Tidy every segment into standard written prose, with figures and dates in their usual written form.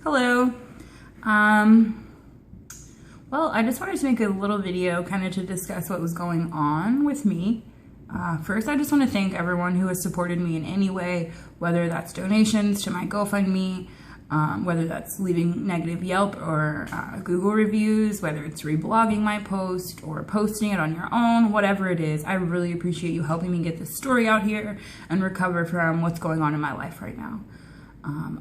Hello. Well, I just wanted to make a little video kind of to discuss what was going on with me. First, I just want to thank everyone who has supported me in any way, whether that's donations to my GoFundMe, whether that's leaving negative Yelp or Google reviews, whether it's reblogging my post or posting it on your own, whatever it is. I really appreciate you helping me get this story out here and recover from what's going on in my life right now.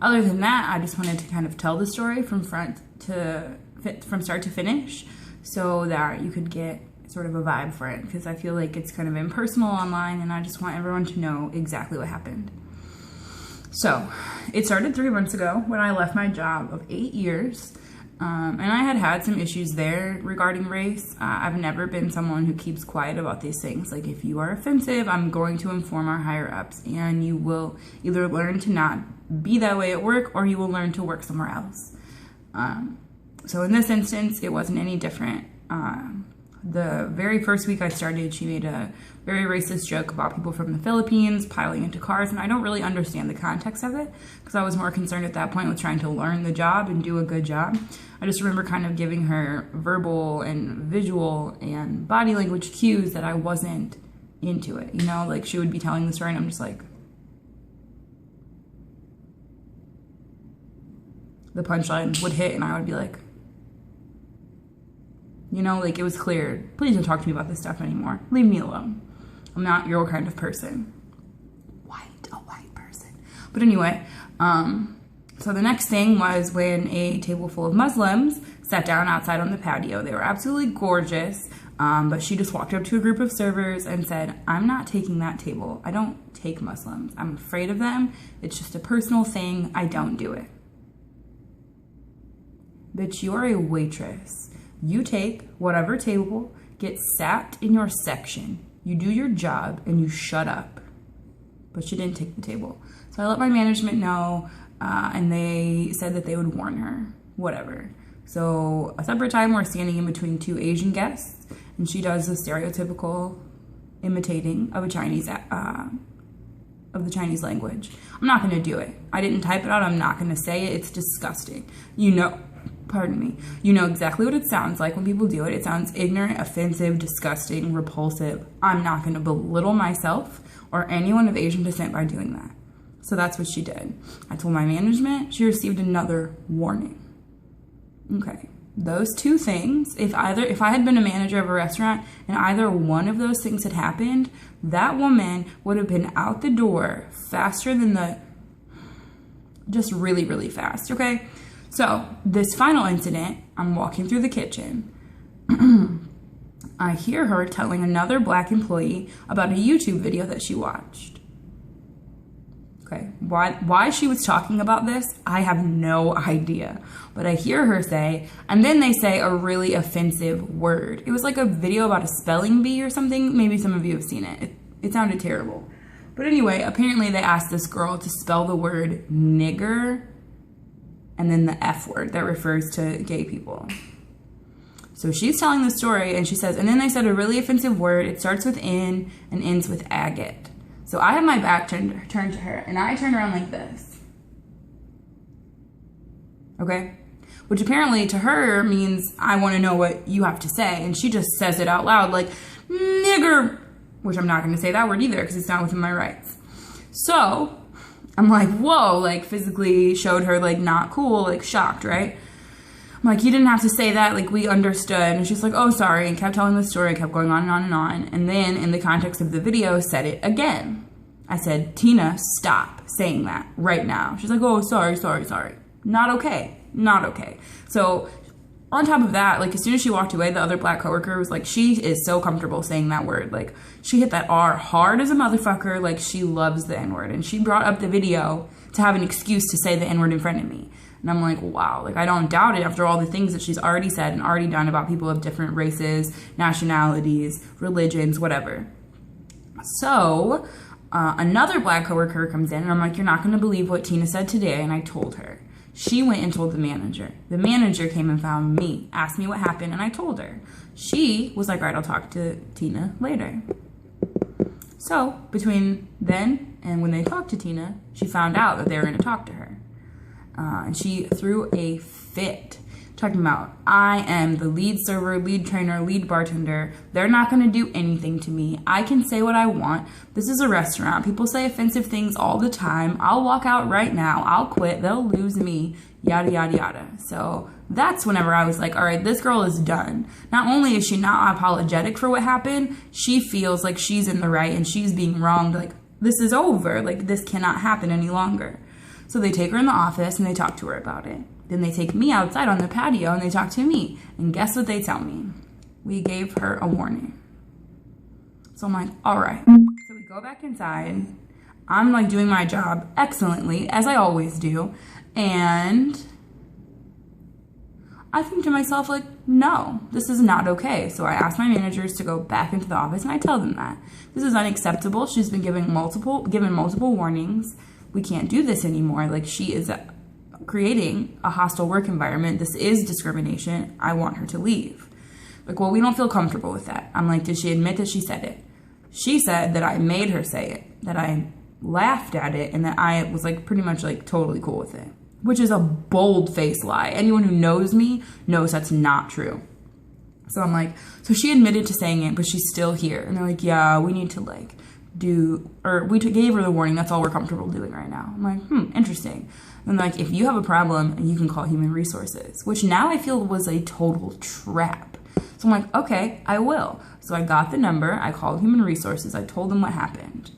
Other than that, I just wanted to kind of tell the story from start to finish so that you could get sort of a vibe for it, because I feel like it's kind of impersonal online and I just want everyone to know exactly what happened. So it started 3 months ago when I left my job of 8 years, and I had some issues there regarding race. I've never been someone who keeps quiet about these things. Like, if you are offensive, I'm going to inform our higher ups, and you will either learn to not be that way at work or you will learn to work somewhere else. So in this instance, it wasn't any different. The very first week I started, she made a very racist joke about people from the Philippines piling into cars, and I don't really understand the context of it because I was more concerned at that point with trying to learn the job and do a good job. I just remember kind of giving her verbal and visual and body language cues that I wasn't into it. You know, like, she would be telling the story and I'm just like, the punchline would hit and I would be like, you know, like, it was clear. Please don't talk to me about this stuff anymore. Leave me alone. I'm not your kind of person. A white person. But anyway, so the next thing was when a table full of Muslims sat down outside on the patio. They were absolutely gorgeous, but she just walked up to a group of servers and said, "I'm not taking that table. I don't take Muslims. I'm afraid of them. It's just a personal thing. I don't do it." Bitch, you are a waitress. You take whatever table gets sat in your section. You do your job and you shut up. But she didn't take the table. So I let my management know, and they said that they would warn her. Whatever. So a separate time, we're standing in between 2 Asian guests, and she does the stereotypical imitating of a Chinese of the Chinese language. I'm not going to do it. I didn't type it out. I'm not going to say it. It's disgusting. You know exactly what it sounds like when people do it. It sounds ignorant, offensive, disgusting, repulsive. I'm not going to belittle myself or anyone of Asian descent by doing that. So that's what she did. I told my management. She received another warning. Okay. Those 2 things, if I had been a manager of a restaurant and either one of those things had happened, that woman would have been out the door faster than just really, really fast, okay? So this final incident, I'm walking through the kitchen. I hear her telling another black employee about a YouTube video that she watched. Okay, why she was talking about this, I have no idea. But I hear her say, and then they say a really offensive word. It was like a video about a spelling bee or something. Maybe some of you have seen it. It sounded terrible. But anyway, apparently they asked this girl to spell the word nigger and then the F word that refers to gay people. So she's telling the story and she says, and then they said a really offensive word. It starts with N and ends with agate. So I have my back turned to her and I turn around like this. Okay? Which apparently to her means I want to know what you have to say. And she just says it out loud like, nigger, which I'm not going to say that word either because it's not within my rights. So I'm like, whoa, like, physically showed her, like, not cool, like, shocked, right? I'm like, you didn't have to say that, like, we understood. And she's like, oh, sorry, and kept telling the story, kept going on and on and on. And then, in the context of the video, said it again. I said, Tina, stop saying that right now. She's like, oh, sorry. Not okay. So on top of that, like, as soon as she walked away, the other black coworker was like, she is so comfortable saying that word. Like, she hit that R hard as a motherfucker. Like, she loves the N-word. And she brought up the video to have an excuse to say the N-word in front of me. And I'm like, wow, like, I don't doubt it after all the things that she's already said and already done about people of different races, nationalities, religions, whatever. So another black coworker comes in and I'm like, you're not going to believe what Tina said today. And I told her. She went and told the manager. The manager came and found me, asked me what happened, and I told her. She was like, all right, I'll talk to Tina later. So between then and when they talked to Tina, she found out that they were going to talk to her. And she threw a fit, talking about, I am the lead server, lead trainer, lead bartender. They're not going to do anything to me. I can say what I want. This is a restaurant. People say offensive things all the time. I'll walk out right now. I'll quit. They'll lose me. Yada, yada, yada. So that's whenever I was like, all right, this girl is done. Not only is she not apologetic for what happened, she feels like she's in the right and she's being wronged. Like, this is over. Like, this cannot happen any longer. So they take her in the office and they talk to her about it. Then they take me outside on the patio and they talk to me. And guess what they tell me? We gave her a warning. So I'm like, all right. So we go back inside. I'm like doing my job excellently, as I always do. And I think to myself, like, no, this is not okay. So I ask my managers to go back into the office and I tell them that. This is unacceptable. She's been given multiple warnings. We can't do this anymore. Like, she is creating a hostile work environment. This is discrimination. I want her to leave. Like, well, we don't feel comfortable with that. I'm like, did she admit that she said it? She said that I made her say it, that I laughed at it, and that I was like pretty much like totally cool with it, which is a bold-faced lie. Anyone who knows me knows that's not true. So I'm like, so she admitted to saying it, but she's still here. And they're like, yeah, we need to like gave her the warning. That's all we're comfortable doing right now. I'm like, interesting. And like, if you have a problem, you can call human resources, which now I feel was a total trap. So I'm like, okay, I will. So I got the number. I called human resources. I told them what happened.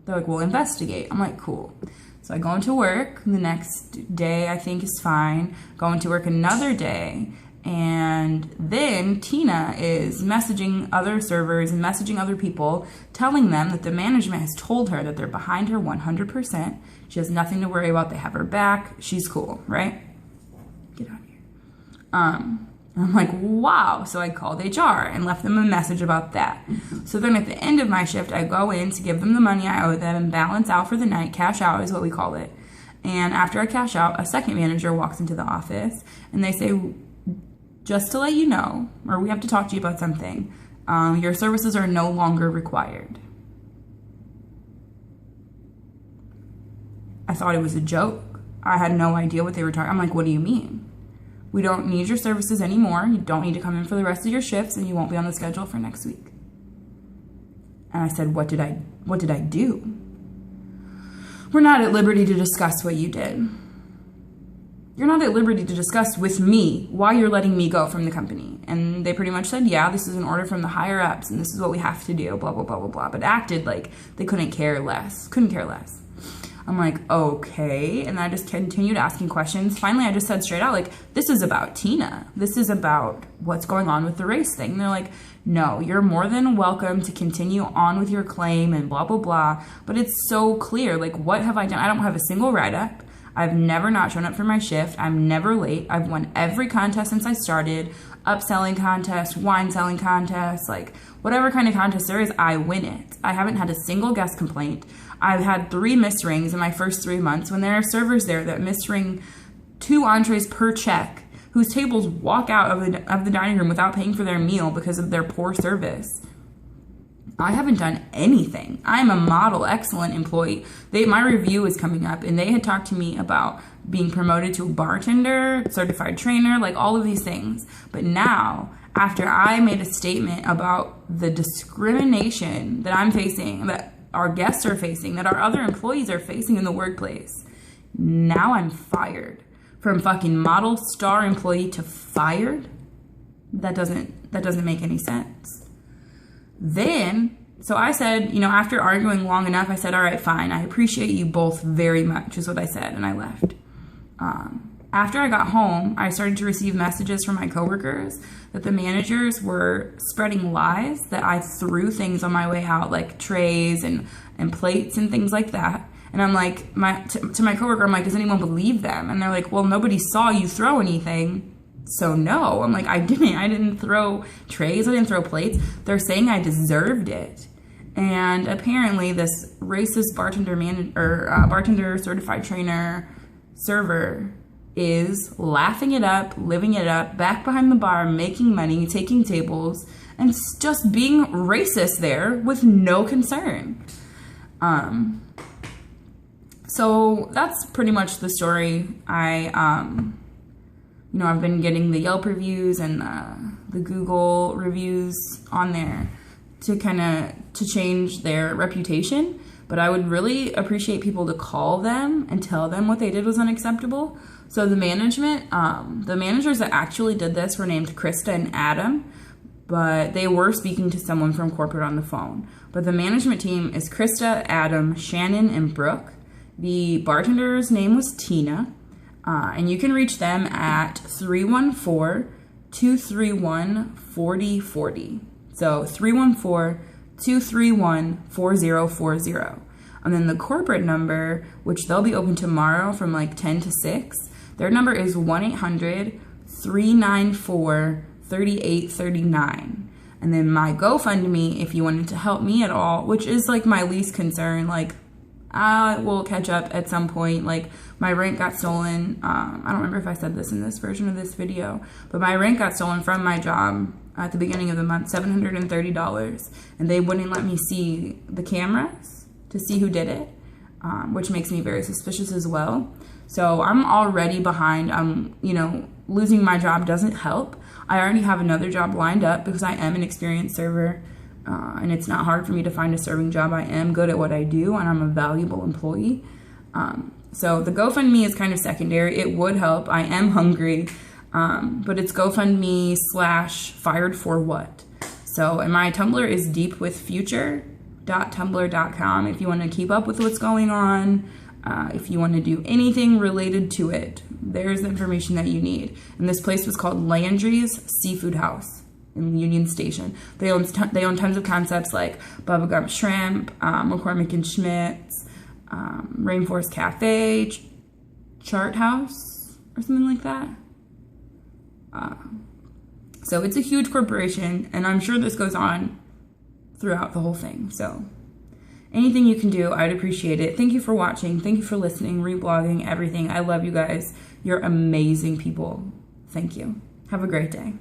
They're like, we'll investigate. I'm like, cool. So I go into work the next day. I think is fine. Go into work another day. And then Tina is messaging other servers and messaging other people, telling them that the management has told her that they're behind her 100%. She has nothing to worry about. They have her back. She's cool, right? Get out of here. I'm like, wow. So I called HR and left them a message about that. So then at the end of my shift, I go in to give them the money I owe them and balance out for the night. Cash out is what we call it. And after I cash out, a second manager walks into the office and they say, just to let you know, or we have to talk to you about something, your services are no longer required. I thought it was a joke. I had no idea what they were talking. I'm like, what do you mean? We don't need your services anymore. You don't need to come in for the rest of your shifts, and you won't be on the schedule for next week. And I said, what did I do? We're not at liberty to discuss what you did. You're not at liberty to discuss with me why you're letting me go from the company. And they pretty much said, yeah, this is an order from the higher ups and this is what we have to do, blah, blah, blah, blah, blah. But acted like they couldn't care less. I'm like, okay. And I just continued asking questions. Finally, I just said straight out, like, this is about Tina. This is about what's going on with the race thing. And they're like, no, you're more than welcome to continue on with your claim and blah, blah, blah. But it's so clear. Like, what have I done? I don't have a single write-up. I've never not shown up for my shift. I'm never late. I've won every contest since I started. Upselling contest, wine selling contest, like whatever kind of contest there is, I win it. I haven't had a single guest complaint. I've had 3 missed rings in my first 3 months when there are servers there that misring 2 entrees per check, whose tables walk out of the dining room without paying for their meal because of their poor service. I haven't done anything. I'm a model, excellent employee. My review is coming up, and they had talked to me about being promoted to a bartender, certified trainer, like all of these things. But now, after I made a statement about the discrimination that I'm facing, that our guests are facing, that our other employees are facing in the workplace, now I'm fired. From fucking model star employee to fired? That doesn't make any sense. Then, so I said, after arguing long enough, I said, all right, fine. I appreciate you both very much, is what I said, and I left. After I got home, I started to receive messages from my coworkers that the managers were spreading lies that I threw things on my way out, like trays and plates and things like that. And I'm like, to my coworker, I'm like, does anyone believe them? And they're like, well, nobody saw you throw anything. So no, I'm like, I didn't throw trays. I didn't throw plates. They're saying I deserved it. And apparently this racist bartender certified trainer server is laughing it up, living it up, back behind the bar, making money, taking tables, and just being racist there with no concern. So that's pretty much the story. I've been getting the Yelp reviews and the Google reviews on there to change their reputation. But I would really appreciate people to call them and tell them what they did was unacceptable. So the managers that actually did this were named Krista and Adam, but they were speaking to someone from corporate on the phone. But the management team is Krista, Adam, Shannon, and Brooke. The bartender's name was Tina. And you can reach them at 314-231-4040. So 314-231-4040. And then the corporate number, which they'll be open tomorrow from like 10 to 6, their number is 1-800-394-3839. And then my GoFundMe, if you wanted to help me at all, which is like my least concern, like I will catch up at some point. Like my rent got stolen. I don't remember if I said this in this version of this video, but my rent got stolen from my job at the beginning of the month, $730. And they wouldn't let me see the cameras to see who did it, which makes me very suspicious as well. So I'm already behind. Losing my job doesn't help. I already have another job lined up because I am an experienced server. And it's not hard for me to find a serving job. I am good at what I do, and I'm a valuable employee. So the GoFundMe is kind of secondary. It would help. I am hungry, but it's GoFundMe/firedforwhat. So, and my Tumblr is deepwithfuture.tumblr.com if you want to keep up with what's going on. If you want to do anything related to it, there's the information that you need. And this place was called Landry's Seafood House in Union Station. They own tons of concepts like Bubblegum Shrimp, McCormick and Schmidt's, Rainforest Cafe, Chart House, or something like that. So it's a huge corporation, and I'm sure this goes on throughout the whole thing. So anything you can do, I'd appreciate it. Thank you for watching. Thank you for listening, reblogging, everything. I love you guys. You're amazing people. Thank you. Have a great day.